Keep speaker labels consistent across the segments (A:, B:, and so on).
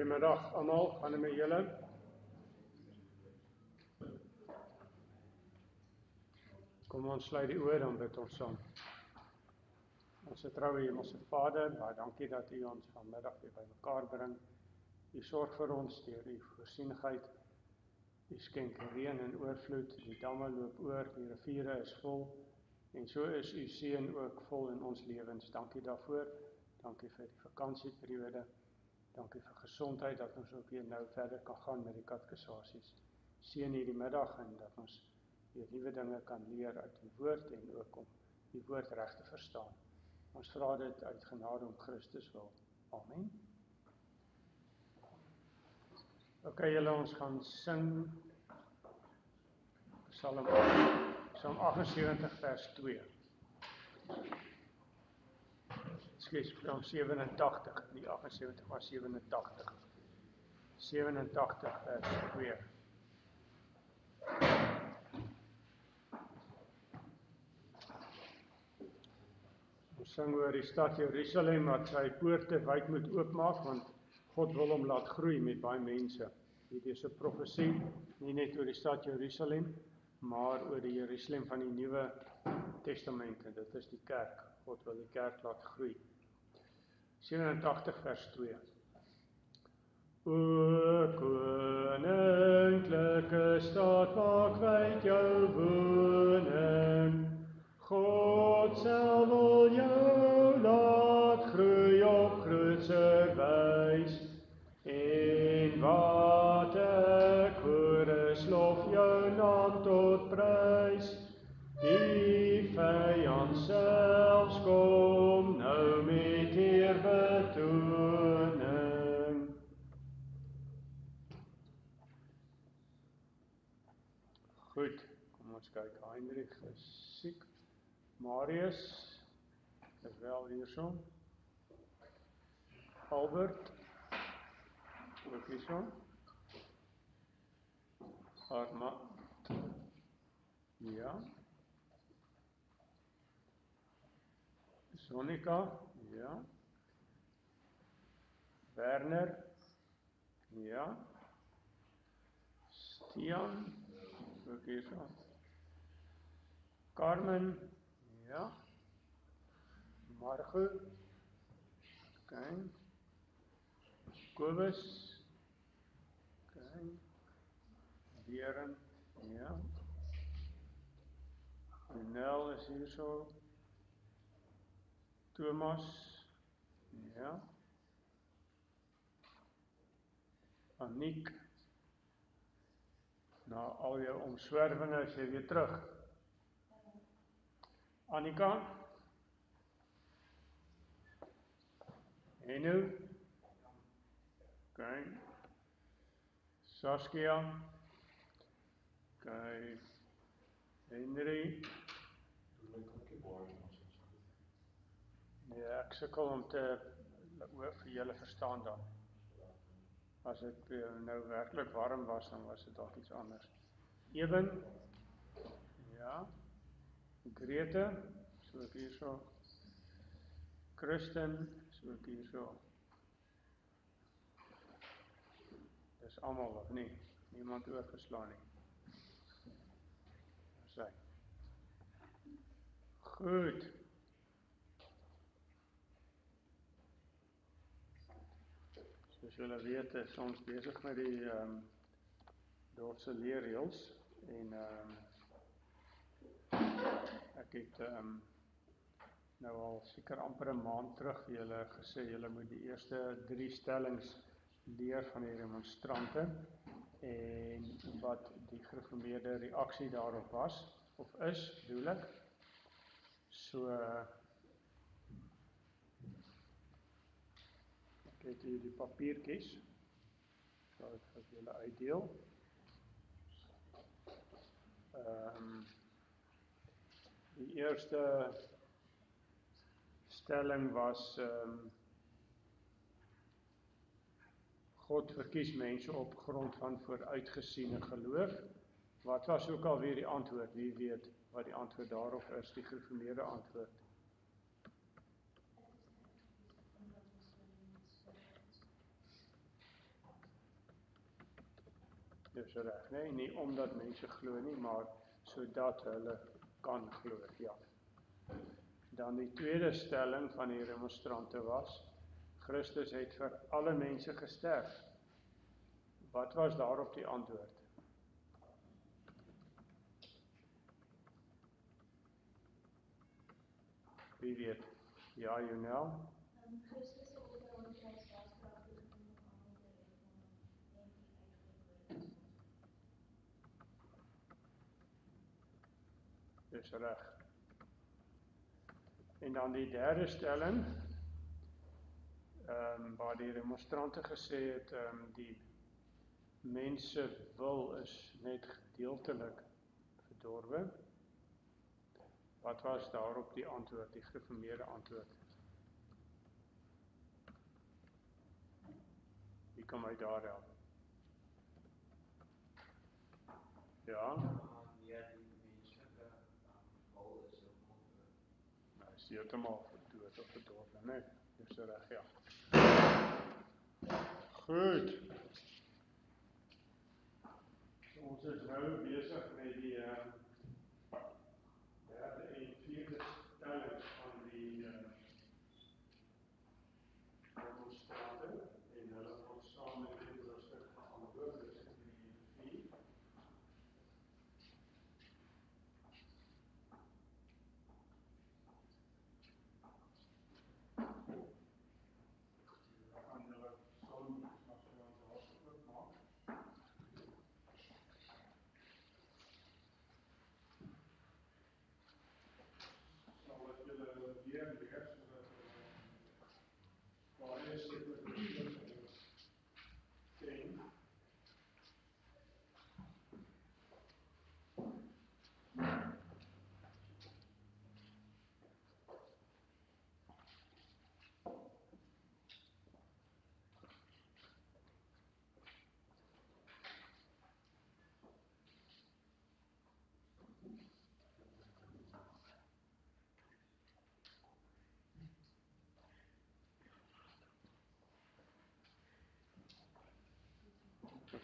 A: Goeiemiddag almal, gaan dit met julle? Kom ons sluit die oë, dan bid ons saam. Ons troue Hemelse Vader, baie dankie dat U ons vanmiddag weer by mekaar bring. U sorg vir ons deur U voorsienigheid. U skenk reën en oorvloed, die damme loop oor, die riviere is vol, en so is U seën ook vol in ons lewens. Dankie daarvoor, dankie vir die vakansieperiode, dankie vir gesondheid, dat ons ook weer nou verder kan gaan met die katekisasies. Seën hierdie middag en dat ons weer nuwe dinge kan leer uit die woord en ook om die woord reg te verstaan. Ons vra dit uit genade om Christus wil. Amen. Ok, julle, ons gaan sing Psalm 78 vers 2. Ekskuus, Psalm 87, nie 78, maar 87. 87 vers 2. Ons sing oor die stad Jerusalem, wat sy poorte wyd moet oopmaak, want God wil hom laat groei met baie mense. Dit is 'n profesie, nie net oor die stad Jerusalem, maar oor die Jerusalem van die Nuwe Testament, en dit is die kerk. God wil die kerk laat groei. 87 vers 2. O koninklike stad, maak wyd jou woning. God self wil jou laat groei op grootse wys. En wat 'n chorus lof jou naam tot prys. Die vyand selfs kom nou met eerbetoning. Goed, kom ons kyk. Heinrich is siek. Marius is wel hierso. Albert ook hierso. Armand, ja. Sonika, ja. Werner, ja. Stian, ook hierso. Carmen, ja. Margot, okay. Kobus, okay. Berend, ja. Nel is hierso. Thomas, ja. Aniek, na al jou omswervinge is jy weer terug. Annika, Henu, okay. Saskia, okay. Henry, ja, ek sukkel om te vir julle verstaan dan. As dit nou werklik warm was, dan was dit dalk iets anders. Eben, ja. Grete, so ek hierso. Christen, so ek hierso. Dis almal of nie? Niemand oorgeslaan nie. Sy. Goed. Soos julle weet, is ons besig met die dorpse leerreëls en ek het nou al seker amper 'n maand terug vir julle gesê, julle moet die eerste 3 stellings leer van die remonstrante en wat die gereformeerde reaksie daarop was, of is, bedoel ek. So, ek het hier die papiertjies, sal ek vir julle uitdeel. Die eerste stelling was, God verkies mense op grond van vooruitgesiene geloof. Wat was ook alweer die antwoord? Wie weet wat die antwoord daarop is, die gereformeerde antwoord? Dis reg, nee, nie omdat mense glo nie, maar sodat hulle kan glo, ja. Dan die tweede stelling van die remonstrante was, Christus het vir alle mense gesterf. Wat was daarop die antwoord? Wie weet? Ja, Jonel?
B: Christus se offer aan die kruis was kragtig genoeg om almal te red en die uitverkorenes.
A: Dis reg. En dan die derde stelling, waar die remonstrante gesê het, die mense wil is net gedeeltelik verdorwe. Wat was daarop die antwoord, die gereformeerde antwoord? Wie kan my daar help? Ja?
C: Ja, die menslike wil is
A: Nou, is heeltemal dood of verdorwe, nee, dis reg, ja. Goed. Ons is nou besig met die derde en vierde stelling van die remonstrante en hulle gaan saam met die hoofstuk beantwoord, dis 3 en 4. Gaan julle saam as jy ons daarso oopmaak. Sal ek julle weer lees, sodat baie seker ken.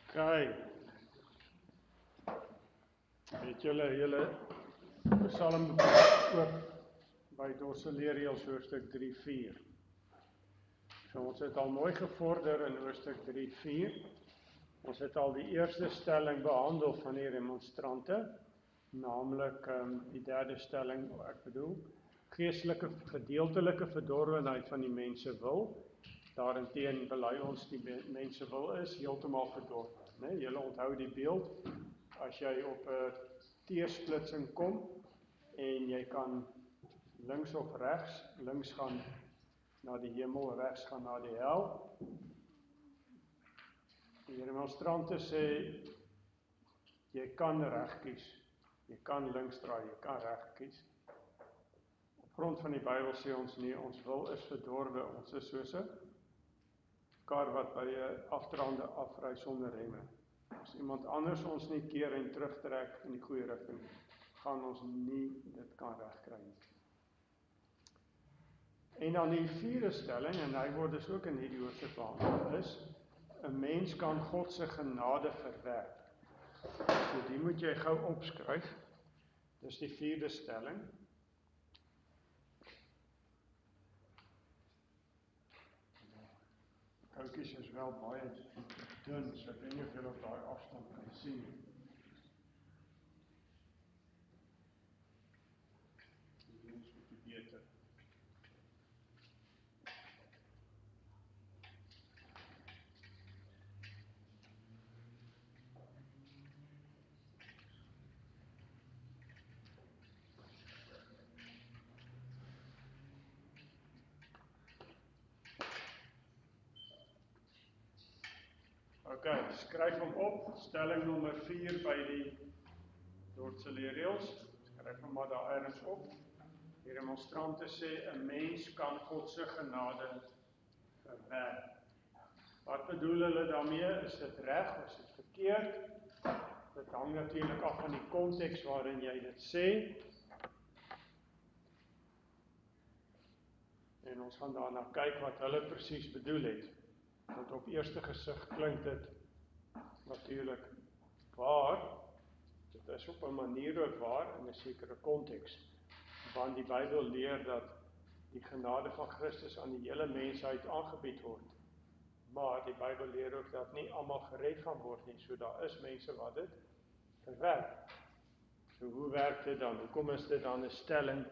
A: Okay. Het julle Psalm oop by Dorsaleriëls hoofstuk 3:4. So ons het al mooi gevorder in hoofstuk 3:4. Ons het al die eerste stelling behandel van die remonstrante, naamlik die derde stelling, ek bedoel, geestelike gedeeltelike verdorwenheid van die mense wil. Daarenteen bely ons die mense wil is heeltemal verdorwe, né? Julle onthou die beeld, as jy op 'n T-splitsing kom en jy kan links of regs, links gaan na die hemel, regs gaan na die hel. Die remonstrante sê jy kan reg kies, jy kan links draai, jy kan reg kies. Op grond van die Bybel sê ons nie, ons wil is verdorwe, ons is soos 'n kar wat by 'n afdraande afry sonder remme. As iemand anders ons nie keer en terugtrek in die goeie rigting, gaan ons nie dit kan regkry nie. En dan die vierde stelling, en hy word dus ook in hierdie hoofstuk behandel, is 'n mens kan God se genade verwerp. So die moet jy gou opskryf. Dis die vierde stelling. Koutjies is wel baie dun, so ek weet nie of julle op daai afstand kan sien nie. Die doen is bietjie beter. Okay, skryf hom op, stelling nommer 4 by die Dorsaleriëls, skryf hom maar daar ergens op. Die remonstrante sê, 'n mens kan God se genade verwerp. Wat bedoel hulle daarmee? Is dit reg, is dit verkeerd? Dit hang natuurlik af van die konteks waarin jy dit sê. En ons gaan daarna kyk wat hulle presies bedoel het. Want op eerste gesig klink dit natuurlik waar, dit is op 'n manier ook waar in 'n sekere konteks, want die Bybel leer dat die genade van Christus aan die hele mensheid aangebied word. Maar die Bybel leer ook dat nie almal gered gaan word nie, so daar is mense wat dit verwerp. So hoe werk dit dan? Hoekom is dit dan 'n stelling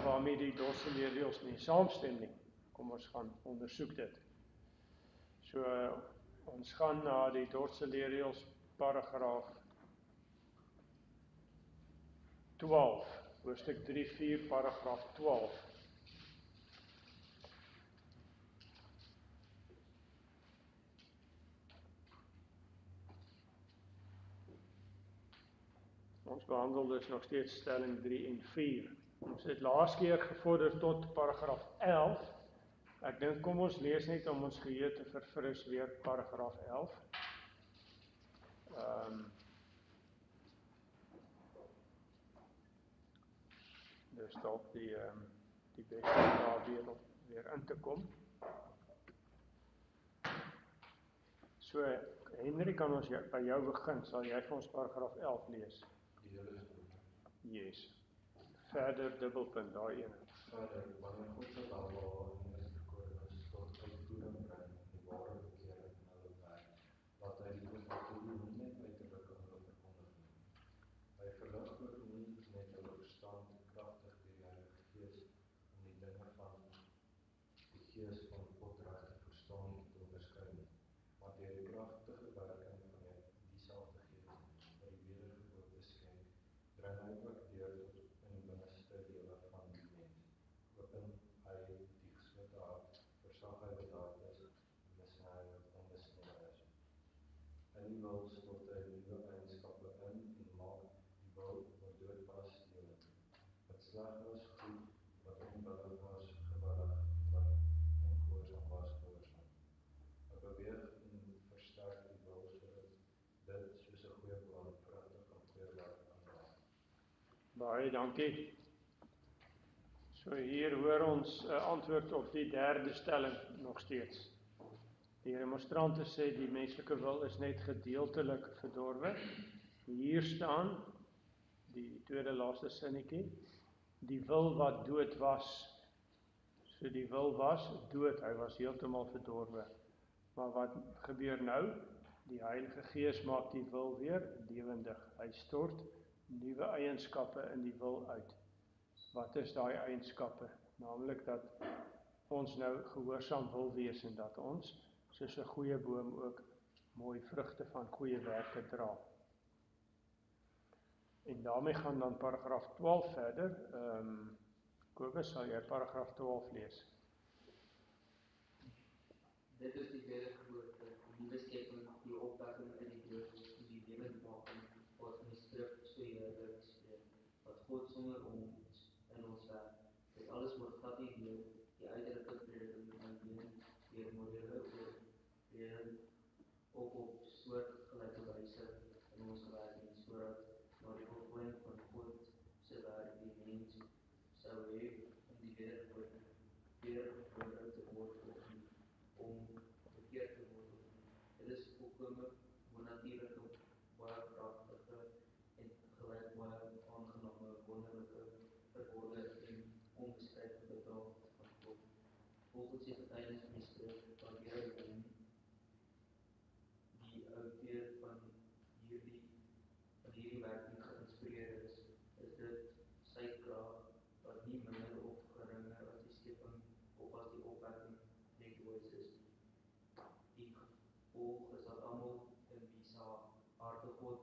A: waarmee die dorsaleerders nie saamstem nie? Kom ons gaan ondersoek dit. So ons gaan na die dorsaleerders paragraaf 12, hoofstuk 3:4 paragraaf 12. Ons behandel dus nog steeds stelling 3 en 4. Ons het laas keer gevorder tot paragraaf 11. Ek dink kom ons lees net om ons geheue te verfris weer paragraaf 11. Dus dalk die beste daar weer in te kom. So Henry, kan ons by jou begin? Sal jy vir ons paragraaf 11 lees? Yes. Verder dubbelpunt, daai ene.
D: Verder, wanneer God se welbehae in Christus tot uitvoering bring, die ware bekering in hulle werk, laat hy die evangelie nie net uiterlik aan hulle verkondig nie. Hy verlig ook nie net hulle verstand kragtig deur die Heilige Gees om die dinge van die Gees van God reg te verstaan en te onderskei nie, maar deur die kragtige werking van dieselfde Gees wat die wedergeboorte skenk, bring hy ook deur tot in die binneste dele van die mens. Open hy die geslote hart, versag hy wat hard is, en besny wat onbesnede is. In die wil stort hy nuwe eienskappe in en maak die wil wat dood was lewend. Wat sleg was goed, wat onwillig was gewillig, wat ongehoorsaam was gehoorsaam. Hy beweeg en versterk die wil sodat dit soos 'n goeie boom vrugte van goeie werk kan dra.
A: Baie dankie. So hier hoor ons 'n antwoord op die derde stelling nog steeds. Die demonstrante sê die menslike wil is net gedeeltelik verdorwe. Hier staan die tweede laaste sinnetjie, die wil wat dood was. So die wil was dood, hy was heeltemal verdorwe. Maar wat gebeur nou? Die Heilige Gees maak die wil weer lewendig. Hy stort nuwe eienskappe in die wil uit. Wat is daai eienskappe? Naamlik dat ons nou gehoorsaam wil wees en dat ons soos 'n goeie boom ook mooi vrugte van goeie werke dra. En daarmee gaan dan paragraaf 12 verder. Kobus, sal jy paragraaf 12 lees?
E: Dit is die wedergeboorte, die nuwe skepping, die opwekking uit die dood, en die lewendmaking wat in die skrif so heerlik spreek, wat God sonder ons in ons werk. Dit alles word glad nie deur die uiterlike prediking alleen deur morele oortreding of op soortgelyke wyse in ons gewerk nie, sodat na die voltooiing van God se werk die mens sou hê om die wedergeboorte te word om bekeerd te word of nie. Dit is volkome bonnatuurlike, baie kragtige en gelyk baie aangename, wonderlike, verworde en onbeskryflike daad van God. Volgens die getuienis van die skrif, wat deur hom, die outeur van hierdie werking geïnspireer is dit sy krag wat nie minder of geringer as die skepping of as die opwekking net ooit is. Die gevolg is dat almal in wie se harte God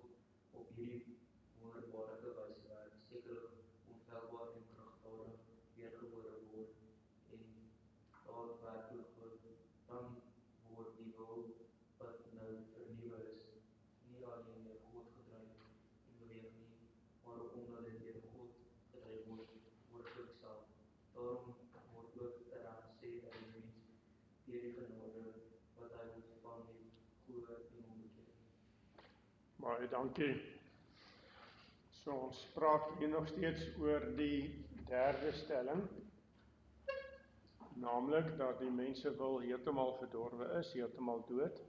E: op hierdie wonderbaarlike wyse werk, sekerlik onfeilbaar en kragtadig weergebore word en daadwerklik dan word die wil wat nou vernuwe is, nie alleen deur God gedryf en beweeg nie, maar omdat dit deur God gedryf word self. Daarom word ook reg gesê dat die mens deur die genade wat hy ontvang het, glo en omkeer.
A: Baie dankie. So ons praat hier nog steeds oor die derde stelling, naamlik dat die mense wil heeltemal verdorwe is, heeltemal dood.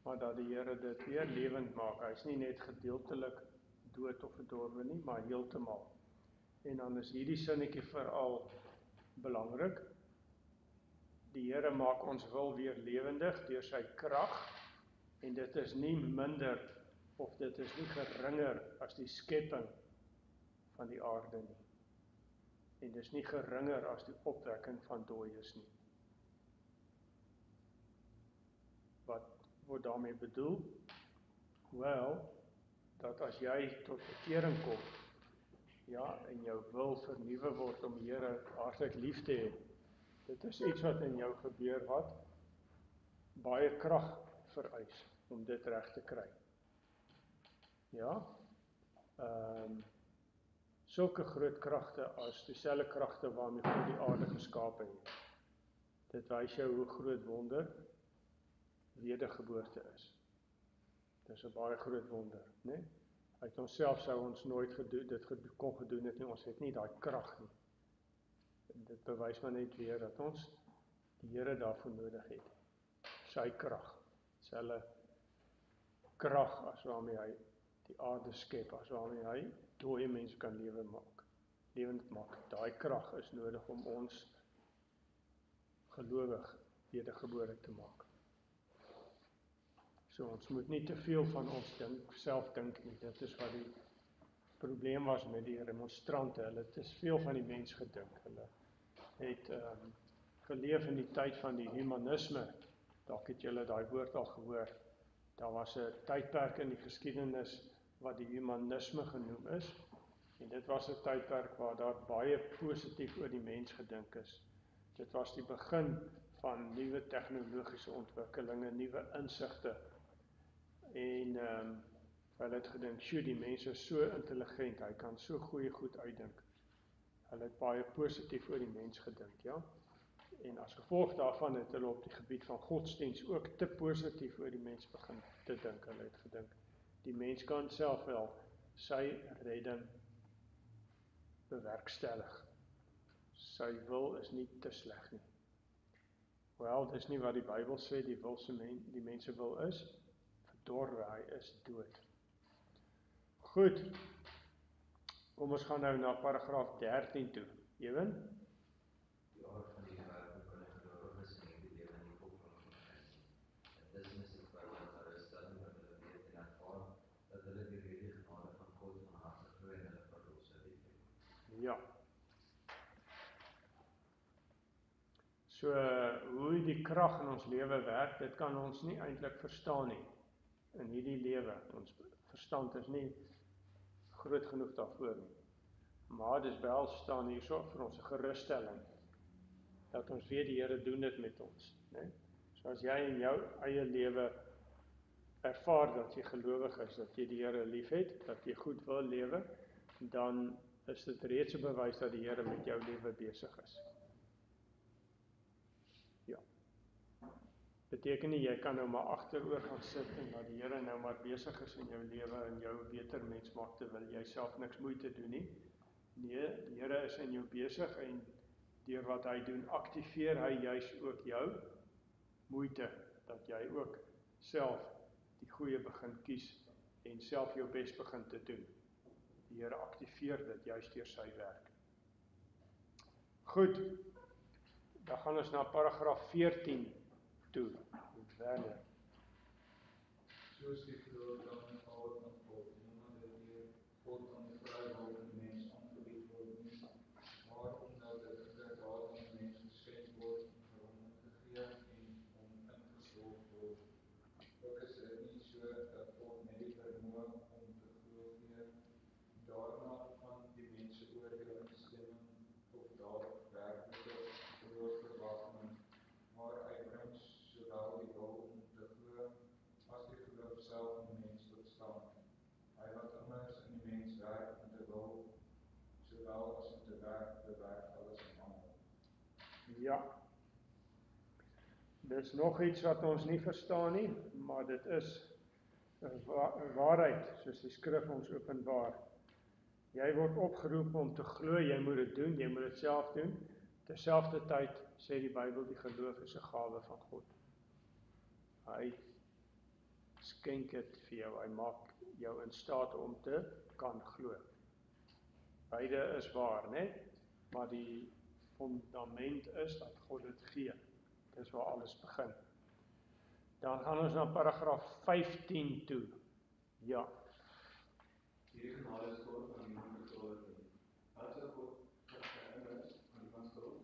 A: maar dat die Here dit weer lewend maak. Hy is nie net gedeeltelik dood of verdorwe nie, maar heeltemal. En dan is hierdie sinnetjie veral belangrik. Die Here maak ons wil weer lewendig deur sy krag, en dit is nie minder of dit is nie geringer as die skepping van die aarde nie. En dit is nie geringer as die opwekking van dooies nie. Wat word daarmee bedoel? Wel, dat as jy tot bekering kom, ja, en jou wil vernuwe word om die Here hartlik lief te hê, dit is iets wat in jou gebeur wat baie krag vereis om dit reg te kry. Ja, sulke groot kragte as dieselfde kragte waarmee God die aarde geskaap het. Dit wys jou hoe groot wonder wedergeboorte is. Dit is 'n baie groot wonder, né? Uit onsself sou ons nooit kon gedoen het nie, ons het nie daai krag nie. Dit bewys maar net weer dat ons die Here daarvoor nodig het. Sy krag, dieselfde krag as waarmee hy die aarde skep, as waarmee hy dooie mense kan lewend maak. Daai krag is nodig om ons gelowig wedergebore te maak. So ons moet nie te veel van ons self dink nie. Dit is wat die probleem was met die remonstrante. Hulle het te veel van die mens gedink. Hulle het geleef in die tyd van die humanisme. Dalk het julle daai woord al gehoor. Daar was 'n tydperk in die geskiedenis wat die humanisme genoem is. En dit was 'n tydperk waar daar baie positief oor die mens gedink is. Dit was die begin van nuwe tegnologiese ontwikkelinge, nuwe insigte. En hulle het gedink, die mens is so intelligent, hy kan so goeie goed uitdink. Hulle het baie positief oor die mens gedink, ja. En as gevolg daarvan het hulle op die gebied van godsdiens ook te positief oor die mens begin te dink. Hulle het gedink, die mens kan self wel sy redding bewerkstellig. Sy wil is nie te sleg nie. Wel, dis nie wat die Bybel sê, die mense wil is, verdorwe, hy is dood. Goed, kom ons gaan nou na paragraaf 13 toe. Ewen?
D: Die aard van die werk kan die gelowiges in die lewe nie volbring nie. Dit is mis by gerusstelling dat hulle weet en ervaar dat hulle die rede genade van God van harte glo en hulle verlosser liefhet.
A: Ja. So, hoe die krag in ons lewe werk, dit kan ons nie eintlik verstaan nie. In hierdie lewe, ons verstand is nie groot genoeg daarvoor nie. Maar dis wel staan hierso vir ons 'n gerusstelling, dat ons weet die Here doen dit met ons, né? So as jy in jou eie lewe ervaar dat jy gelowig is, dat jy die Here liefhet, dat jy goed wil lewe, dan is dit reeds 'n bewys dat die Here met jou lewe besig is. Ja. Beteken nie, jy kan nou maar agteroor gaan sit en dat die Here nou maar besig is in jou lewe en jou 'n beter mens maak terwyl jy self niks moeite doen nie. Nee, die Here is in jou besig en deur wat hy doen, aktiveer hy juis ook jou moeite, dat jy ook self die goeie begin kies en self jou bes begin te doen. Die Here aktiveer dit juis deur sy werk. Goed, dan gaan ons na paragraaf 14 toe. Werner.
F: Soos die geloof dan in God van God, niemand het hier God aan die vrye wil van die mens aangebied word nie, maar omdat dit inderdaad aan die mens geskenk word, vir hom ingegee en hom ingevolg word. Ook is dit nie so dat God net die vermoë om te glo gee, daarna van die mense oordeel instemming of daar werklike geloofsverwagting, maar hy bring sowel die wil om te glo as die geloof self in die mens tot stand. Hy wat immers in die mens werk om te wil, sowel as om te werk, bewerk alles en almal.
A: Ja. Dis nog iets wat ons nie verstaan nie, maar dit is 'n waarheid, soos die skrif ons openbaar. Jy word opgeroep om te glo, jy moet dit doen, jy moet dit self doen. Terselfdertyd sê die Bybel, die geloof is 'n gawe van God. Hy skenk dit vir jou, hy maak jou in staat om te kan glo. Beide is waar, né? Maar die fundament is dat God dit gee. Dis waar alles begin. Dan gaan ons na paragraaf 15 toe. Ja.
D: Hierdie genade is God van iemand verskuld nie. As God verskyn is van iemand skuld,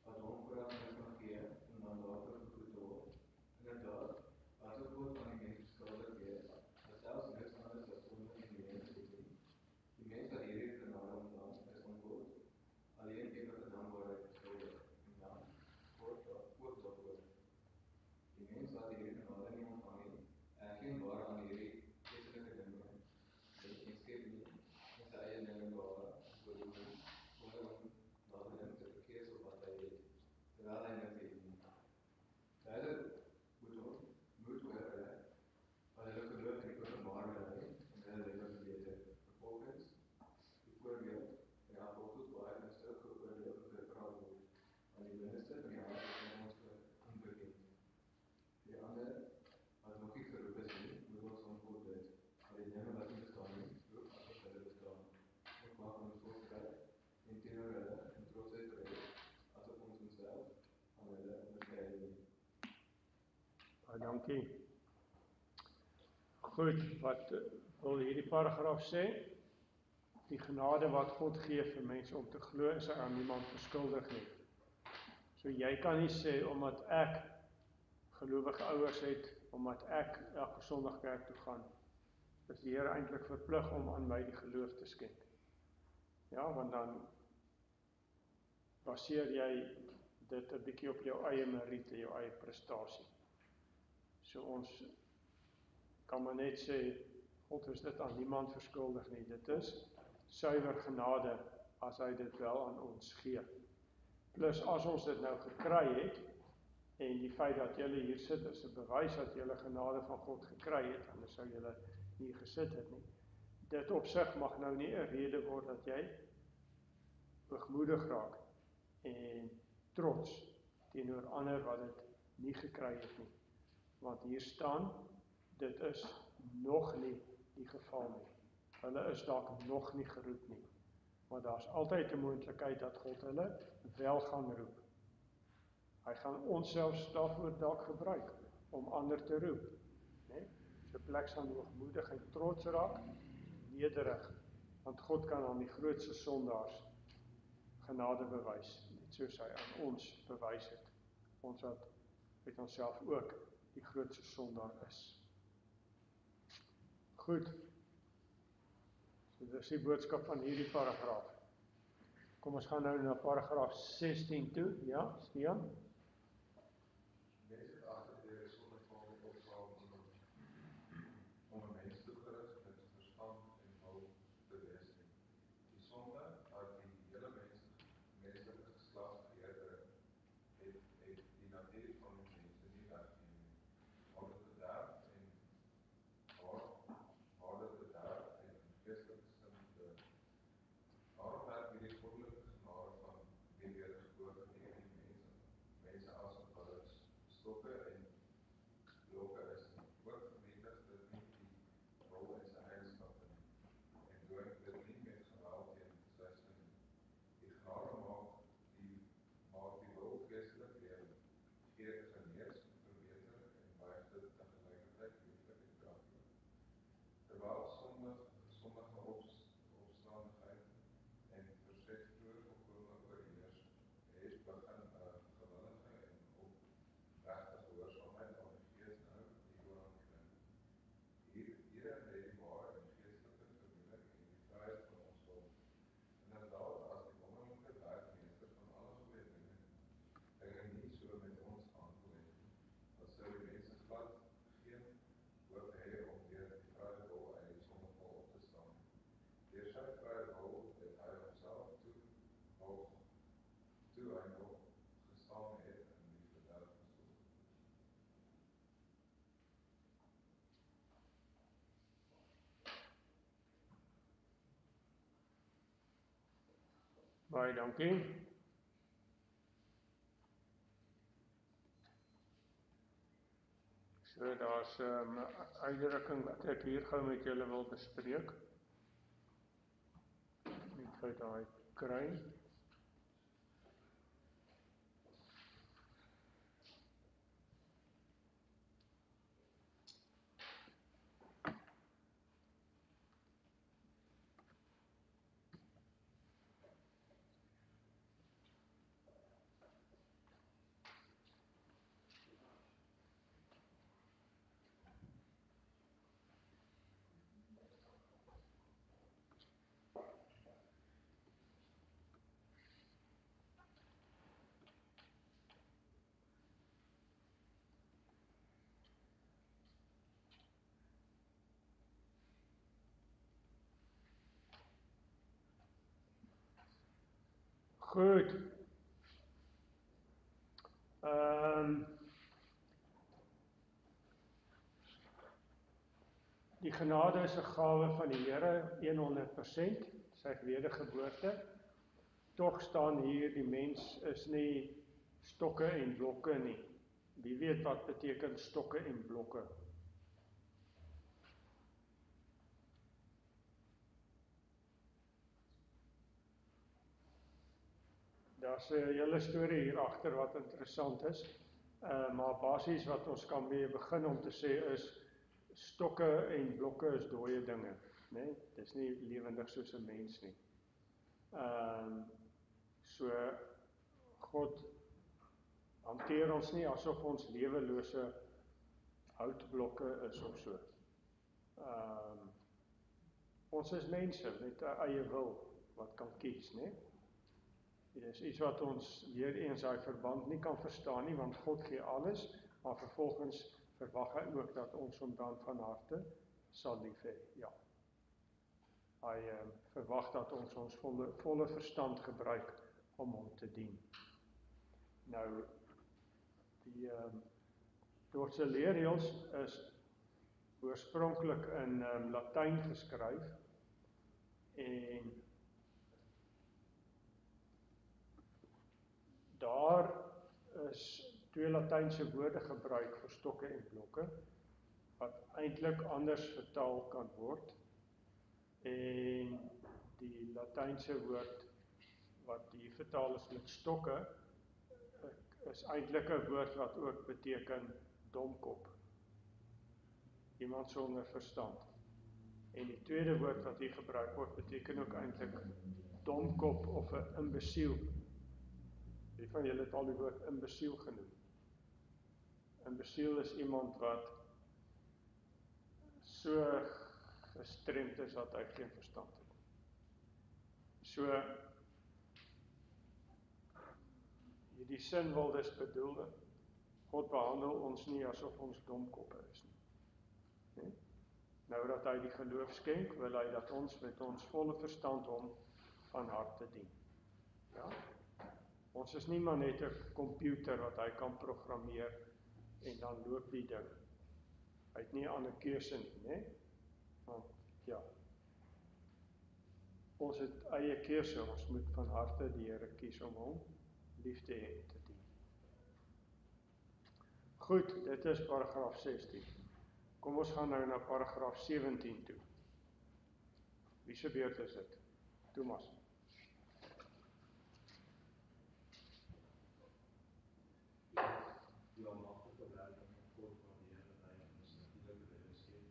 D: as hom vooraf net kan gee en dan later vergoed word. Inderdaad, as God van die mens verskuldig is, as selfs niks anders as sonde in die mens het nie. Die mens wat hierdie genade ontvang, is van God, alleen eeuwige dankbaarheid verskuldig, en dan God ook daarvoor. Die mens wat hierdie genade nie ontvang nie, erken waaraan hierdie geestelike dinge en skep nie, en sy eie dinge bewaar, bedoeling, sonder om daarin te verkeers op wat hy het, terwyl hy niks het nie. Verder moet oor hulle, wat hulle geloof in die openbaar bely, en hulle lewe verbeter. Vervolgens, die voorbeeld, en apostel baie in stil geoordeel en gepraat word, want die binneste van die hart is in ons onbekend. Die ander, wat nog nie geroep is nie, moet ons van God bid. Maar die dinge wat nie bestaan nie, roep asof hulle bestaan. Ons maak ons voorskryf, en teenoor hulle, en trotsheid kry, asof ons onsself aan hulle onderskei nie.
A: Dankie. Goed, wat wil hierdie paragraaf sê? Die genade wat God gee vir mense om te glo, is hy aan niemand verskuldig nie. So jy kan nie sê, omdat ek gelowige ouers het, omdat ek elke Sondag kerk toe gaan, is die Here eintlik verplig om aan my die geloof te skenk. Ja, want dan baseer jy dit 'n bietjie op jou eie meriete, jou eie prestasie. So ons kan maar net sê, God is dit aan niemand verskuldig nie. Dit is suiwer genade as hy dit wel aan ons gee. Plus as ons dit nou gekry het, en die feit dat julle hier sit is 'n bewys dat julle genade van God gekry het, anders sou julle nie gesit het nie. Dit op sig mag nou nie 'n rede word dat jy hoogmoedig raak en trots teenoor ander wat dit nie gekry het nie. Want hier staan, dit is nog nie die geval nie. Hulle is dalk nog nie geroep nie. Maar daar's altyd 'n moontlikheid dat God hulle wel gaan roep. Hy gaan ons selfs daarvoor dalk gebruik om ander te roep, né? So plek staan hoogmoedig en trots raak, nederig, want God kan aan die grootste sondaars genade bewys, net soos hy aan ons bewys het. Ons wat met onsself ook die grootste sondaar is. Goed. So dis die boodskap van hierdie paragraaf. Kom ons gaan nou na paragraaf 16 toe. Ja, Stian?
D: Mense het agter die sondeval opsaam om 'n mens toegerus met verstand en wil te wees nie. Die sonde wat die hele menslike geslag geëerdruk, het die natuur van die mense nie weggeneem nie. Maar dit bederf en geestelike sin dood. Daarom werk hierdie goddelike genade van die wedergeboorte teen die mense as op hulle stokke en blokke is nie. Ook vernietig dit nie die wil en sy eienskappe nie, en dwing dit nie met geweld teen besluissing nie. Die genade maak die wil geestelik lewe, gee genees, verbeter en buig dit tegelijkertyd lieflik en kragtig. Terwyl sommige opstandigheid en verzet vroeër volkome oorheers, het begin gewillige en opregte gehoorsaamheid aan die Gees nou die oorhand klim. Hierin lê die ware en geestelike vernieling en die vryheid van ons wil. Inderdaad, as die wonderlike werkmeester van alle goeie dinge nie so met ons aangewen nie, dan sou die mense glad geen hoop hê om deur die vrye wil uit die sondeval op te staan. Deur sy vrye wil het hy homself toe hy nog gestaan het in die verderf gesoek.
A: Baie dankie. So daar's 'n uitdrukking wat ek hier gou met julle wil bespreek. Net gou daai kry. Goed. Die genade is 'n gawe van die Here 100%, sy wedergeboorte. Tog staan hier die mens is nie stokke en blokke nie. Wie weet wat beteken stokke en blokke? Daar's 'n hele storie hier agter wat interessant is. Maar basies wat ons kan mee begin om te sê is stokke en blokke is dooie dinge, né? Dis nie lewendig soos 'n mens nie. So God hanteer ons nie asof ons lewelose houtblokke is of so. Ons is mense met 'n eie wil wat kan kies, né? Dit is iets wat ons weer eens daai verband nie kan verstaan nie, want God gee alles, maar vervolgens verwag hy ook dat ons hom dan van harte sal lief hê. Ja. Hy verwag dat ons ons volle verstand gebruik om hom te dien. Nou, die Joodse leerreëls is oorspronklik in Latyn geskryf en daar is 2 Latynse woorde gebruik vir stokke en blokke wat eintlik anders vertaal kan word. En die Latynse woord wat hier vertaal is met stokke is eintlik 'n woord wat ook beteken domkop. Iemand sonder verstand. En die tweede woord wat hier gebruik word beteken ook eintlik domkop of 'n imbesiel. Wie van julle het al die woord imbesiel genoem? Imbesiel is iemand wat so gestremd is dat hy geen verstand het. So, hierdie sin wil dus bedoel, God behandel ons nie asof ons domkoppe is nie. Nou dat hy die geloof skenk, wil hy dat ons met ons volle verstand hom van harte dien. Ja? Ons is nie maar net 'n komputer wat hy kan programmeer en dan loop die ding. Hy het nie 'n ander keuse nie, né? Want ja. Ons het eie keuse, ons moet van harte die Here kies om hom lief te hê en te dien. Goed, dit is paragraaf 16. Kom ons gaan nou na paragraaf 17 toe. Wie se beurt is dit? Thomas.
D: Ja, maklike werking van God van die Here dat hy ons natuurlike lewe skep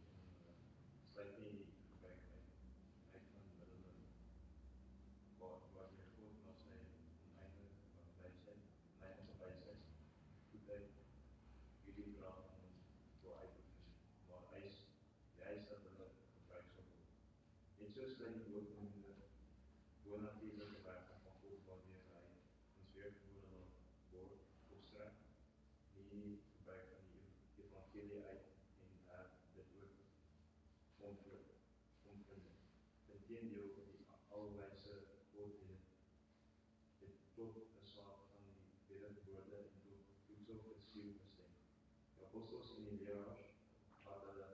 D: en sluit nie gebruik uit van middele waar jy God na sy oneindige wysheid, oneindige wysheid, goedheid, hierdie vraag van ons wil uitoefen, maar die eis dat hulle gebruik sal word. En so sluit die woordgenoemde bonatuurlike werking van God waardeur hy ons weergebore word volstrek, nie gebruik van die evangelie uit en dit ook onvriendelik. Inteendeel die alwyse God het tot 'n saak van die wedergeboorte en tot voedsel vir siel bestem. Die apostels en die leraars wat hulle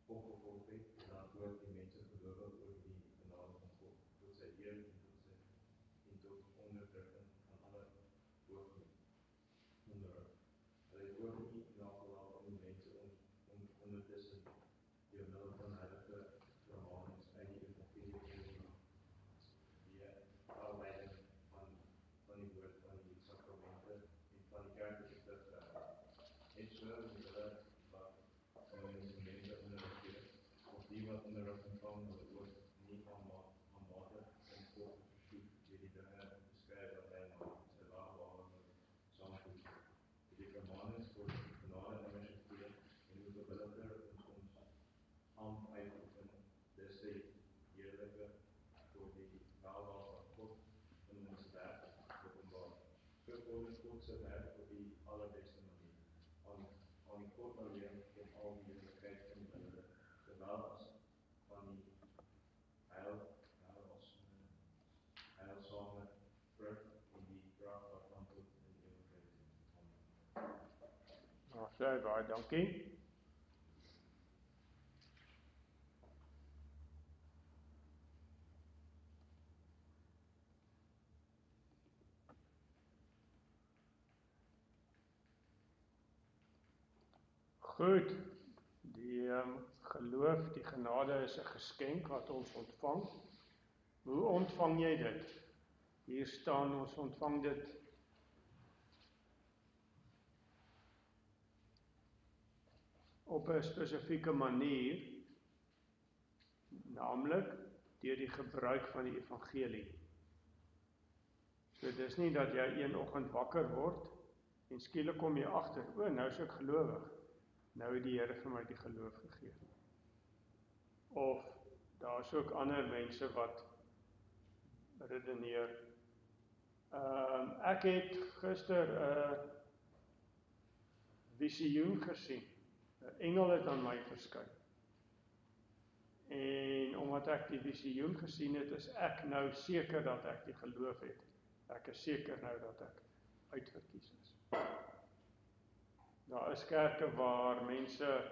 D: opgevolg het en dan ook die mense geloof oor die genade van God tot sy eer en tot onderdrukking van alle hoogmoed. Hulle het ook nie nagelaat om die mens net so met hulle wat nou mense onderrig gee, of die wat onderrig ontvang, hulle ook nie aanmatig en kort versoek deur die dinge beskryf wat hy maak, sy laagwaarde saamvoeg. Die vermaning vir genade en initiatief en hoe gewilliger ons ambt uitoefen, dis die heerlijke voor die welwaar van God in ons werk openbaar. So kon het God sy werk op die allerbeste manier. Aan die God alleen en al die heerlijkheid en wille, sowel as van die heilsame vrug en die kracht waarvan tot in eeuwigheid.
A: Nou, sê baie dankie. Goed, die geloof, die genade is 'n geskenk wat ons ontvang. Hoe ontvang jy dit? Hier staan, ons ontvang dit op 'n spesifieke manier, naamlik deur die gebruik van die evangelie. So dis nie dat jy een oggend wakker word en skielik kom jy agter, nou is ek gelowig. Nou het die Here vir my die geloof gegee. Of daar's ook ander mense wat redeneer. Ek het gister 'n visioen gesien. 'n Engel het aan my verskyn. En omdat ek die visioen gesien het, is ek nou seker dat ek die geloof het. Ek is seker nou dat ek uitverkies is. Daar is kerke waar mense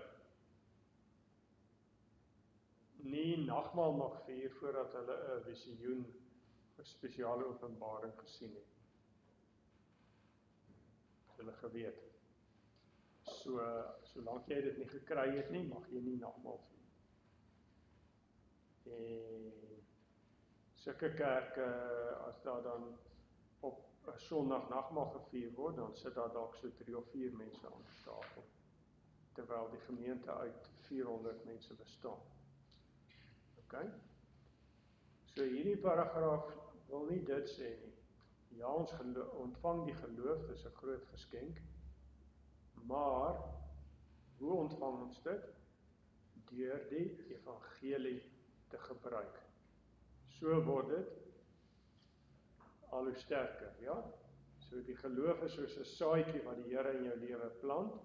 A: nie nagmaal mag vier voordat hulle 'n visioen, 'n spesiale openbaring gesien het. Hulle geweet. Solank jy dit nie gekry het nie, mag jy nie nagmaal vier. En sulke kerke, as daar dan op 'n Sondag nagmaal gevier word, dan sit daar dalk so 3 of 4 mense aan die tafel, terwyl die gemeente uit 400 mense bestaan. Okay? So hierdie paragraaf wil nie dit sê nie. Ja, ons ontvang die geloof, dis 'n groot geskenk, maar hoe ontvang ons dit? Deur die evangelie te gebruik. So word dit al hoe sterker, ja? So die geloof is soos 'n saadjie wat die Here in jou lewe plant,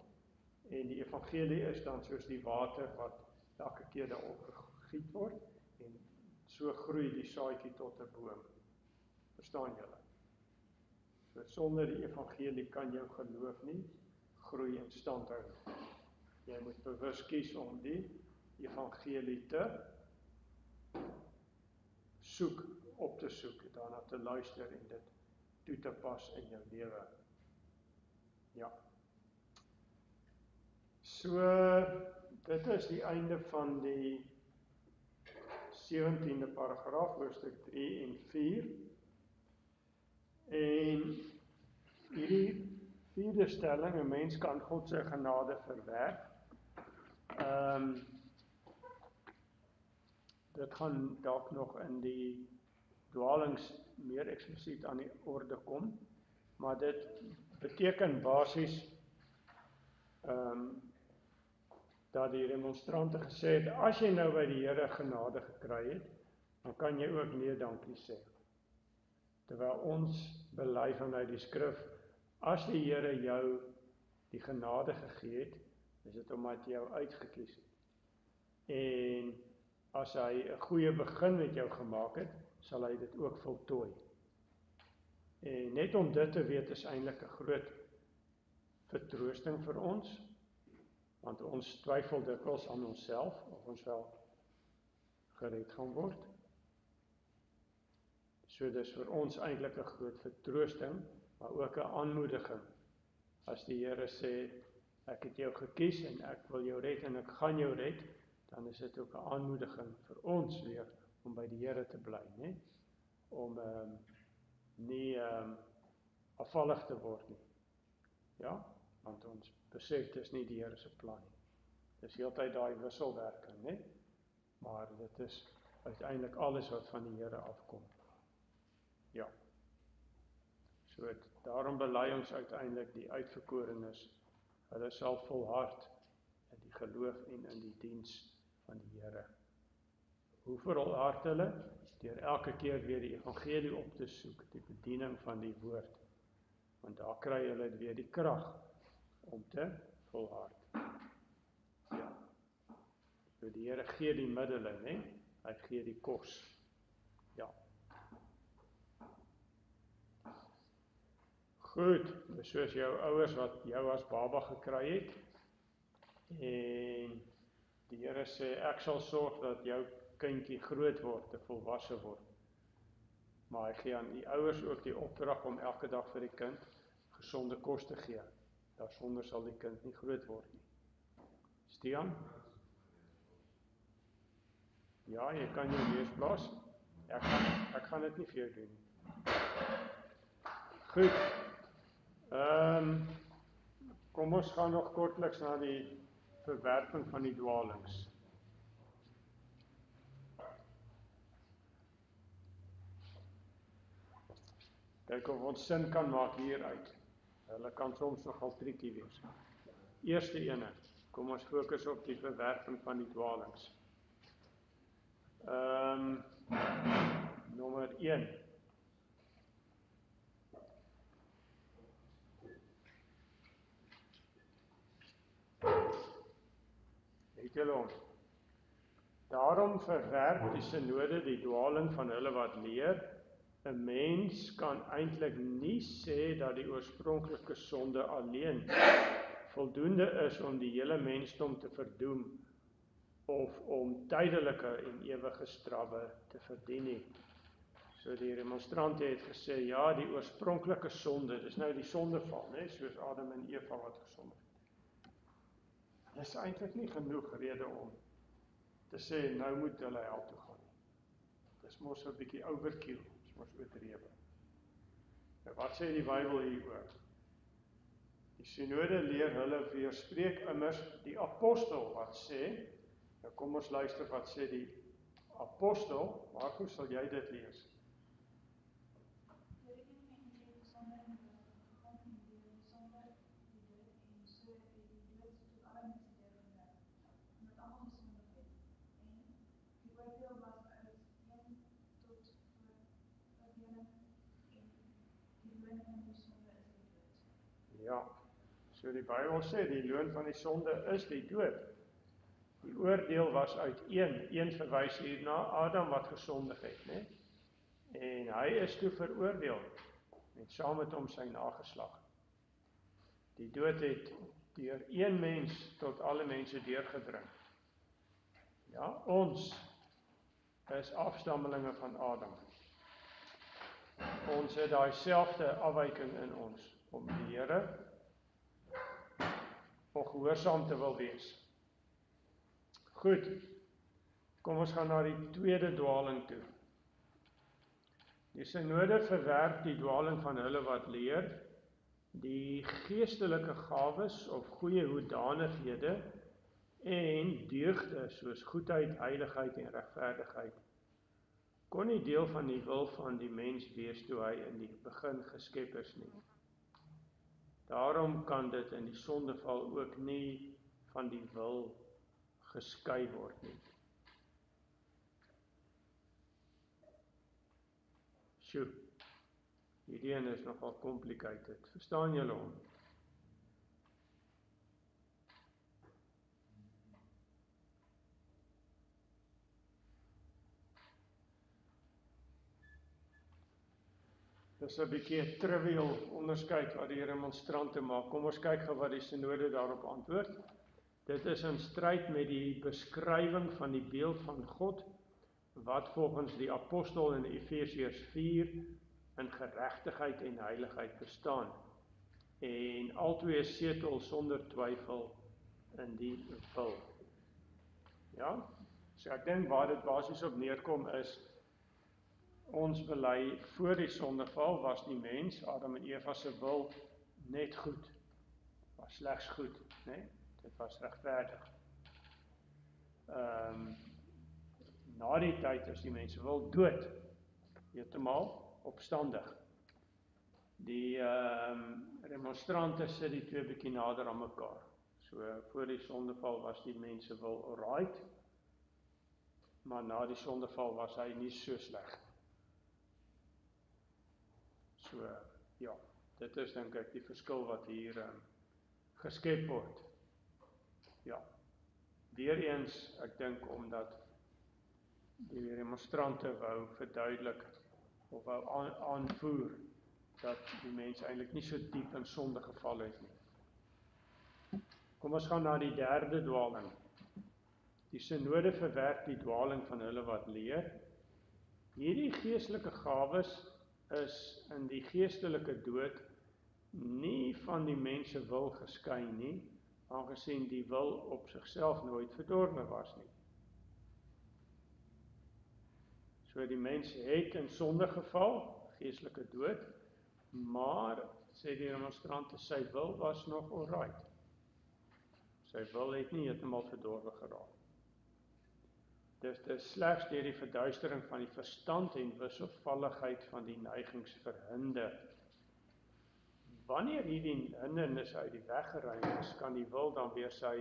A: en die evangelie is dan soos die water wat elke keer daarop gegiet word, en so groei die saadjie tot 'n boom. Verstaan julle? So sonder die evangelie kan jou geloof nie groei en stand hou. Jy moet bewus kies om die evangelie te soek, op te soek, daarna te luister en dit toe te pas in jou lewe. Ja. So, dit is die einde van die 17de paragraaf, hoofstuk 3 en 4. En hierdie 4de stelling, 'n mens kan God se genade verwerf. Dit gaan dalk nog in die dwalings meer eksplisiet aan die orde kom, maar dit beteken basies dat die remonstrante gesê het, as jy nou by die Here genade gekry het, dan kan jy ook nee dankie sê. Terwyl ons bely vanuit die skrif, as die Here jou die genade gegee het, is dit omdat jy jou uitgekies het. En as hy 'n goeie begin met jou gemaak het, sal hy dit ook voltooi. En net om dit te weet is eintlik 'n groot vertroosting vir ons, want ons twyfel dikwels aan onsself, of ons wel gered gaan word. So dis vir ons eintlik 'n groot vertroosting, maar ook 'n aanmoediging. As die Here sê, ek het jou gekies en ek wil jou red en ek gaan jou red, dan is dit ook 'n aanmoediging vir ons weer om by die Here te bly, né? Om nie afvallig te word nie. Ja? Want ons besef, dis nie die Here se plan nie. Dis heeltyd daai wisselwerking, né? Maar dit is uiteindelik alles wat van die Here afkom. Ja. So daarom bely ons uiteindelik die uitverkorenes, hulle sal volhard in die geloof en in die diens van die Here. Hoe volhard hulle? Deur elke keer weer die evangelie op te soek, die bediening van die woord. Want daar kry hulle weer die krag om te volhard. Ja. So die Here gee die middele, né? Hy gee die kos. Ja. Goed, soos jou ouers wat jou as baba gekry het, en die Here sê, ek sal sorg dat jou kindjie groot word, te volwasse word. Maar hy gee aan die ouers ook die opdrag om elke dag vir die kind gesonde kos te gee. Daarsonder sal die kind nie groot word nie. Stian? Ja, jy kan jou leesblaas. Ek gaan dit nie vir jou doen nie. Goed. Kom ons gaan nog kortliks na die verwerping van die dwaalings. Kyk of ons sin kan maak hieruit. Hulle kan soms nogal triekie wees. Eerste ene, kom ons fokus op die verwerping van die dwaalings. Nommer 1. Het julle hom? Daarom verwerp die synode die dwaling van hulle wat leer. 'n Mens kan eintlik nie sê dat die oorspronklike sonde alleen voldoende is om die hele mensdom te verdoem of om tydelike en ewige strawwe te verdien nie. So die remonstrante het gesê, ja, die oorspronklike sonde, dis nou die sondeval, né, soos Adam en Eva wat gesonde het. Dis eintlik nie genoeg rede om te sê, nou moet hulle hel toe gaan. Dis mos 'n bietjie overkill, dis mos oordrewe. Nou wat sê die Bybel hieroor? Die synode leer hulle weerspreek immers die apostel wat sê, nou kom ons luister wat sê die apostel, waarvoor sal jy dit lees? Ja, so die Bybel sê, die loon van die sonde is die dood. Die oordeel was uit een verwys hier na Adam wat gesondig het, né? En hy is toe veroordeel, met saam met hom sy nageslag. Die dood het deur een mens tot alle mense deurgedring. Ja, ons is afstammelinge van Adam. Ons het daai selfde afwyking in ons, om die Here ongehoorsaam te wil wees. Goed, kom ons gaan na die tweede dwaling toe. Die synode verwerp die dwaling van hulle wat leer, die geestelike gawes of goeie hoedanighede en deugde soos goedheid, heiligheid en regverdigheid kon nie deel van die wil van die mens wees toe hy in die begin geskep is nie. Daarom kan dit in die sondeval ook nie van die wil geskei word nie. Sjoe, hierdie een is nogal complicated. Verstaan julle hom? Dis 'n bietjie 'n trivial onderskeid wat die remonstrante maak. Kom ons kyk gou wat die synode daarop antwoord. Dit is in stryd met die beskrywing van die beeld van God, wat volgens die apostel in Efesiërs 4 in geregtigheid en heiligheid bestaan. En albei setel sonder twyfel in die wil. Ja? So ek dink waar dit basies op neerkom is, ons bely voor die sondeval was die mens, Adam en Eva se wil, net goed. was slegs goed, né? Dit was regverdig. Na die tyd is die mense wil dood, heeltemal opstandig. Die remonstrante sit die twee bietjie nader aan mekaar. So voor die sondeval was die mense wil alright, maar na die sondeval was hy nie so sleg. So ja, dit is dink ek die verskil wat hier geskep word. Ja, weereens, ek dink omdat die remonstrante wou verduidelik of wou aanvoer dat die mens eintlik nie so diep in sonde geval het nie. Kom ons gaan na die derde dwaling. Die synode verwerp die dwaling van hulle wat leer. Hierdie geestelike gawes is in die geestelike dood nie van die mense wil geskei nie, aangesien die wil op sigself nooit verdorwe was nie. So die mens het in sonde geval, geestelike dood, maar, sê die remonstrante, sy wil was nog alright. Sy wil het nie heeltemal verdorwe geraak. Dit is slegs deur die verduistering van die verstand en wisselvalligheid van die neigings verhinder. Wanneer hierdie hindernisse uit die weg geruim is, kan die wil dan weer sy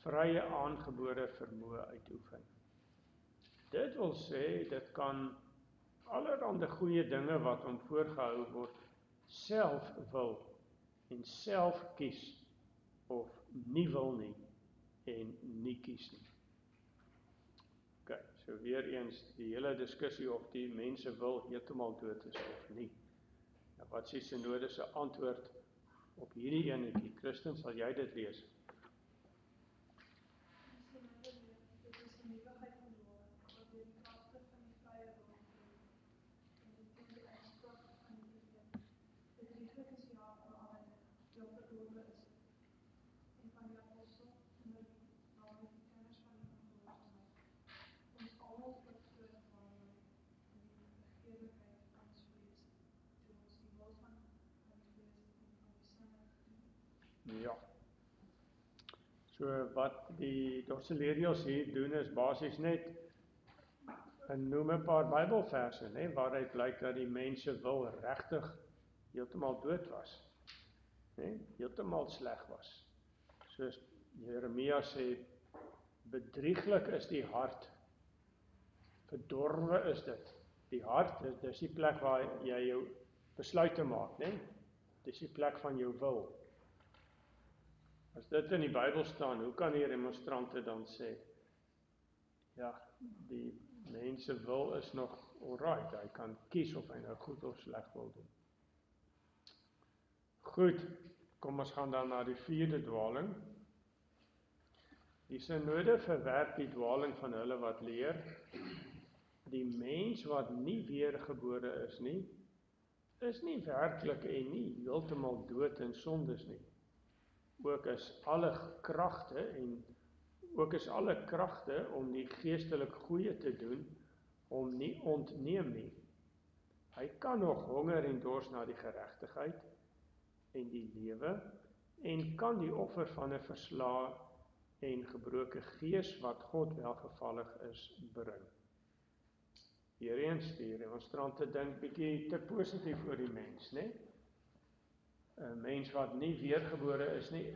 A: vrye aangebore vermoë uitoefen. Dit wil sê, dit kan allerhande goeie dinge wat hom voorgehou word, self wil en self kies, of nie wil nie en nie kies nie. Ok, so weer eens die hele diskussie of die mense wil heeltemal dood is of nie. Nou, wat is die synode se antwoord op hierdie enetjie? Christen, sal jy dit lees? Ja. So wat die Dorsalerios hier doen is basies net noem 'n paar Bybelverse, né, waaruit blyk dat die mense wil regtig heeltemal dood was, né, heeltemal sleg was. Soos Jeremia sê, bedrieglik is die hart, verdorwe is dit. Die hart, dis die plek waar jy jou besluite maak, né? Dis die plek van jou wil. As dit in die Bybel staan, hoe kan die remonstrante dan sê, ja, die mense wil is nog alright, hy kan kies of hy nou goed of sleg wil doen. Goed, kom ons gaan dan na die vierde dwaling. Die synode verwerp die dwaling van hulle wat leer, die mens wat nie weergebore is nie werklik en nie heeltemal dood in sondes nie. Ook is alle kragte om die geestelik goeie te doen, om nie ontneem nie. Hy kan nog honger en dors na die geregtigheid en die lewe, en kan die offer van 'n verslae en gebroke gees wat God welgevallig is, bring. Hiereens die remonstrante dink bietjie te positief oor die mens, né? 'n Mens wat nie weergebore is nie,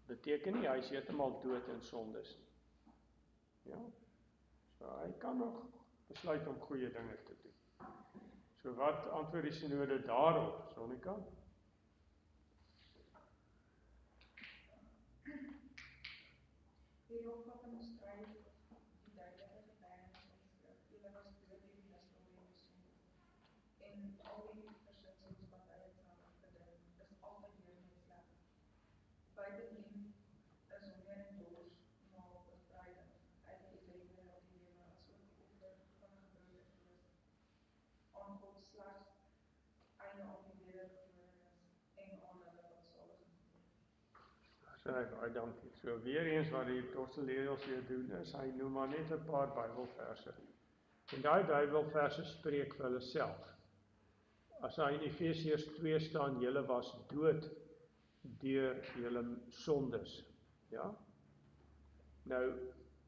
A: beteken nie hy is heeltemal dood in sondes nie. Ja, so hy kan nog besluit om goeie dinge te doen. So wat antwoord die synode daarop, Sonika?
B: Die opvattende stryd, die duidelike getuienis van die skrif, julle was dood in die historie en sonde. En al die versinsels wat hy het saamgedring, is altyd weer net sleg. Buitendien is honger en dors na bevryding uit die ellende op die lewe, as ook die offer van 'n gebroke gees aan God slegs einde op die wedergeborenes en aan hulle wat salig
A: Baie dankie. So weer eens wat die Dorsalerios hier doen is, hy noem maar net 'n paar Bybelverse. En daai Bybelverse spreek vir hulle self. As hy in Efesiërs 2 staan, julle was dood deur julle sondes. Ja? Nou,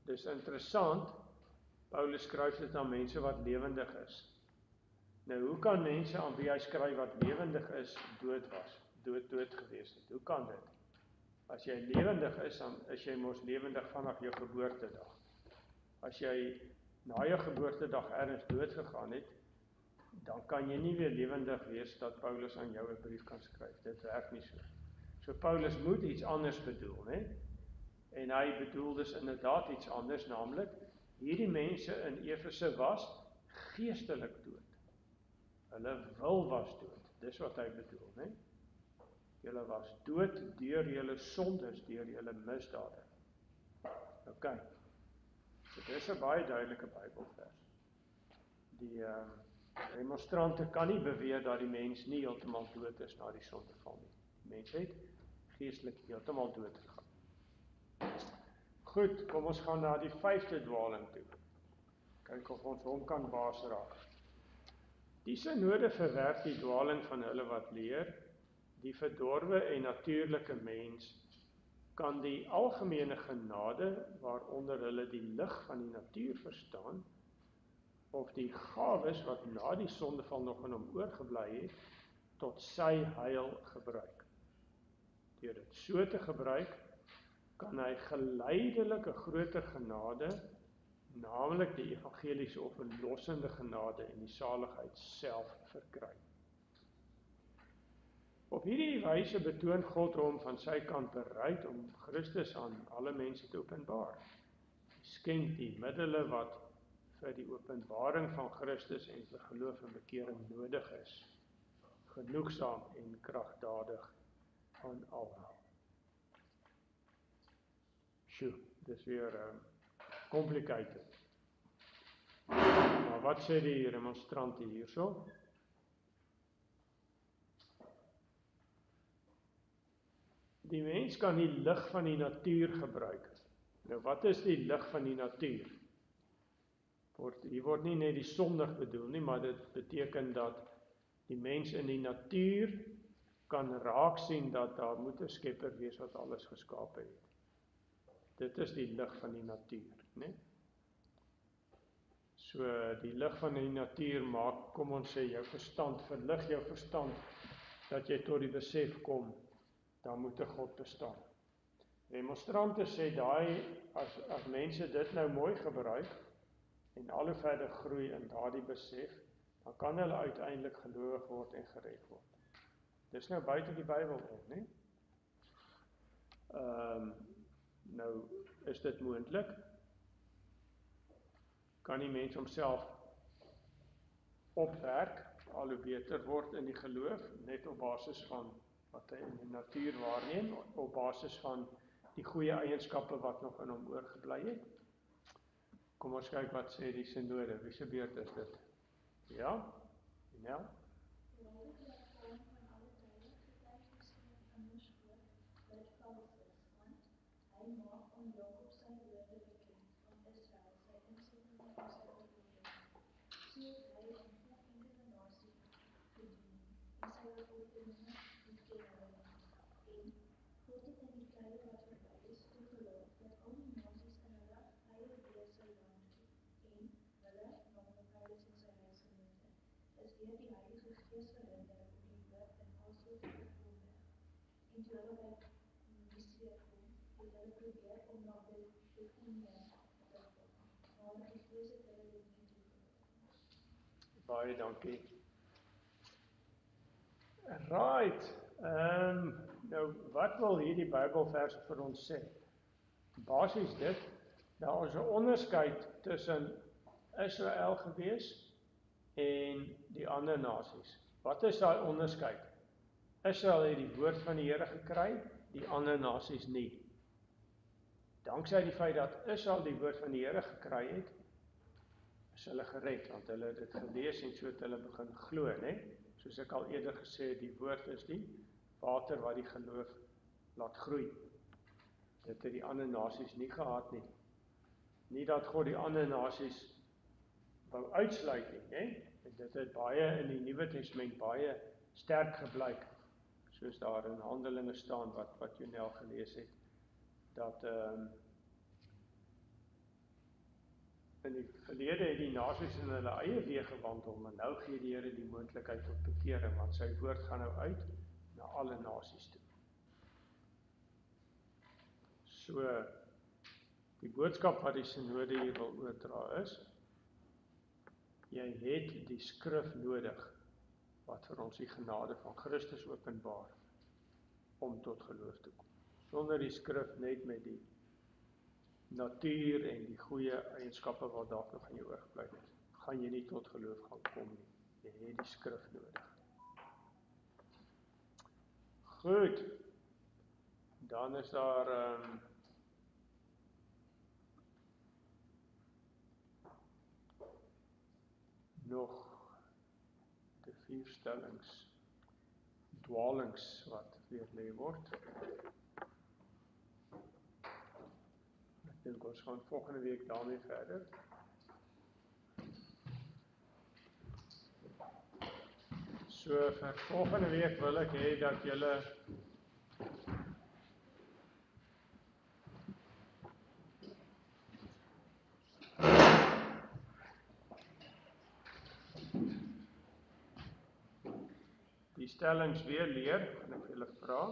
A: dis interessant, Paulus skryf dit aan mense wat lewendig is. Nou, hoe kan mense aan wie hy skryf wat lewendig is, dood gewees het? Hoe kan dit? As jy lewendig is, dan is jy mos lewendig vanaf jou geboortedag. As jy na jou geboortedag ergens dood gegaan het, dan kan jy nie weer lewendig wees dat Paulus aan jou 'n brief kan skryf. Dit werk nie so. So Paulus moet iets anders bedoel, né? En hy bedoel dus inderdaad iets anders, naamlik hierdie mense in Efese was geestelik dood. Hulle wil was dood. Dis wat hy bedoel, né? Julle was dood deur julle sondes, deur julle misdade. OK. So dis 'n baie duidelike Bybelvers. Die demonstrante kan nie beweer dat die mens nie heeltemal dood is na die sondeval nie. Die mens het geestelik heeltemal dood gegaan. Goed, kom ons gaan na die 5de dwaling toe. Kyk of ons hom kan baas raak. Die synode verwerp die dwaling van hulle wat leer, die verdorwe en natuurlike mens kan die algemene genade waaronder hulle die lig van die natuur verstaan, of die gawes wat na die sondeval nog in hom oorgebly het, tot sy heil gebruik. Deur dit so te gebruik, kan hy geleidelik 'n groter genade, naamlik die evangeliese of verlossende genade en die saligheid self verkry. Op hierdie wyse betoon God hom van sy kant bereid om Christus aan alle mense te openbaar. Hy skenk die middele wat vir die openbaring van Christus en vir geloof en bekering nodig is, genoegsaam en kragtadig aan almal. Sjoe, dis weer complicated. Maar wat sê die remonstrante hierso? Die mens kan die lig van die natuur gebruik. Nou, wat is die lig van die natuur? Hier word nie net die sondig bedoel nie, maar dit beteken dat die mens in die natuur kan raak sien dat daar moet 'n skepper wees wat alles geskape het. Dit is die lig van die natuur, né? So die lig van die natuur maak, kom ons sê, jou verstand, verlig jou verstand, dat jy tot die besef kom, dan moet 'n God bestaan. Demonstrante sê as mense dit nou mooi gebruik, en al hoe verder groei in daardie besef, dan kan hulle uiteindelik gelowig word en gered word. Dis nou buite die Bybel om, né? Nou, is dit moontlik? Kan die mens homself opwerk, al hoe beter word in die geloof, net op basis van wat hy in die natuur waarneem, op basis van die goeie eienskappe wat nog in hom oorgebly het? Kom ons kyk wat sê die synode. Wie se beurt is dit? Ja? Nel? Baie dankie. Right. Nou, wat wil hierdie Bybelverse vir ons sê? Basies dit, daar is 'n onderskeid tussen Israel gewees en die ander nasies. Wat is daai onderskeid? Israel het die woord van die Here gekry, die ander nasies nie. Danksy die feit dat Israel die woord van die Here gekry het, is hulle gered, want hulle het dit gelees en so het hulle begin glo, né? Soos ek al eerder gesê het, die woord is die water wat die geloof laat groei. Dit het die ander nasies nie gehad nie. Nie dat God die ander nasies wou uitsluit nie, né? En dit het baie in die Nuwe Testament baie sterk geblyk. soos daar in Handelinge staan, wat Jonel gelees het, dat in die verlede het die nasies in hulle eie weë gewandel, maar nou gee die Here die moontlikheid tot bekering, want sy woord gaan nou uit na alle nasies toe. So, die boodskap wat die synode hier wil oordra is, jy het die skrif nodig, wat vir ons die genade van Christus openbaar, om tot geloof te kom. Sonder die skrif net met die natuur en die goeie eienskappe wat dalk nog in jou oorgebly het, gaan jy nie tot geloof gaan kom nie. Jy het die skrif nodig. Goed, dan is daar nog die 4 stellings, dwalings wat weerlê word. Ek dink ons gaan volgende week daarmee verder. So vir volgende week wil ek hê dat julle die stellings weer leer, en ek wil julle vra.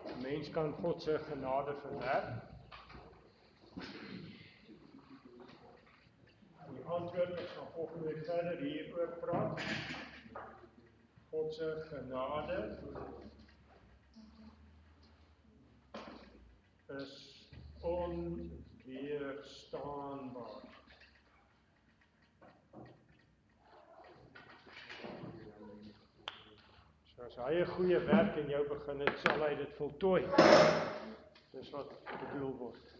A: 'n Mens kan God se genade verwerp. Die antwoord is van volgende week verder hieroor praat. God se genade is onweerstaanbaar. So as hy 'n goeie werk in jou begin het, sal hy dit voltooi. Dis wat bedoel word.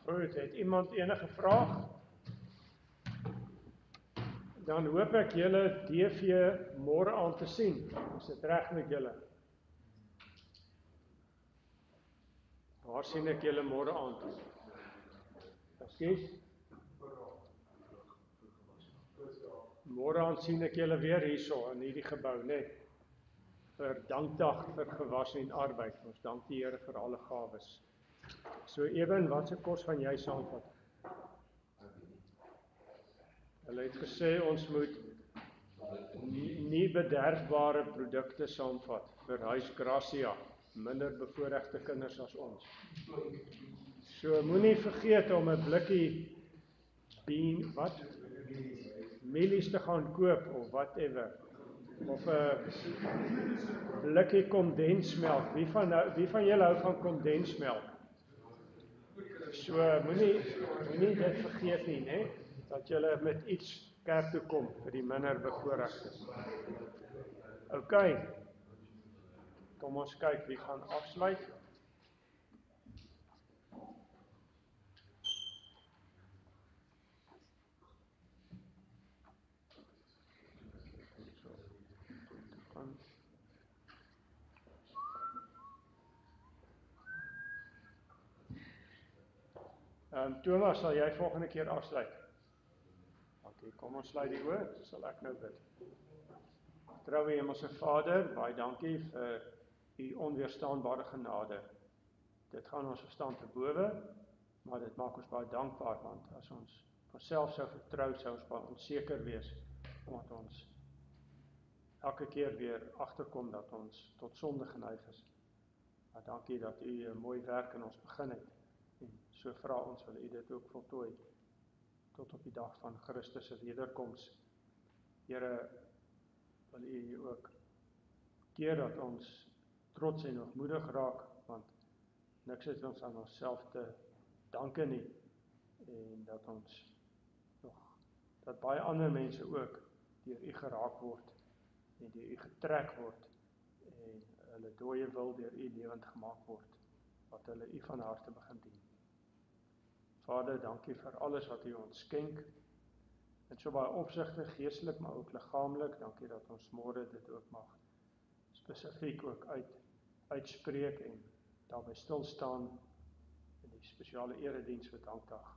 A: Goed, het iemand enige vraag? Dan hoop ek julle DV môre aan te sien. Is dit reg met julle? Waar sien ek julle môre aand? Ekskuus? Môre aand sien ek julle weer hierso in hierdie gebou, net vir dankdag vir gewas en arbeid. Ons dank die Here vir alle gawes. So Eben, wat se kos gaan jy saamvat? Hulle het gesê ons moet nie bederfbare produkte saamvat vir Huis Gracia, minder bevoorregte kinders as ons. So moenie vergeet om 'n blikkie mielies te gaan koop of whatever, of 'n blikkie kondensmelk. Wie van julle hou van kondensmelk? So moenie dit vergeet nie, né? Dat julle met iets kerk toe kom vir die minder bevoorregtes. OK. Kom ons kyk wie gaan afsluit. Thomas, sal jy volgende keer afsluit? OK, kom ons sluit die oë, sal ek nou bid. Trouwe Hemelse Vader, baie dankie vir u onweerstaanbare genade. Dit gaan ons verstand te bowe, maar dit maak ons baie dankbaar, want as ons op onsself sou vertrou, sou ons baie onseker wees, omdat ons elke keer weer agterkom dat ons tot sonde geneig is. Maar dankie dat u 'n mooi werk in ons begin het, en so vra ons, wil u dit ook voltooi, tot op die dag van Christus se wederkoms. Here, wil u ook keer dat ons trots en hoogmoedig raak, want niks het ons aan onsself te danke nie, en dat baie ander mense ook deur u geraak word, en deur u getrek word, en hulle dooie wil deur u lewend gemaak word, wat hulle u van harte begin dien. Vader, dankie vir alles wat u ons skenk, en so baie opsigte, geestelik, maar ook liggaamlik. Dankie dat ons môre dit ook mag spesifiek ook uit uitspreek en daarby stil staan in die spesiale erediens vir dankdag.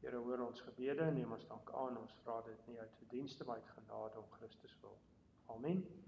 A: Here, hoor ons gebede, neem ons dank aan, ons vra dit nie uit verdienste, maar uit genade om Christus wil. Amen.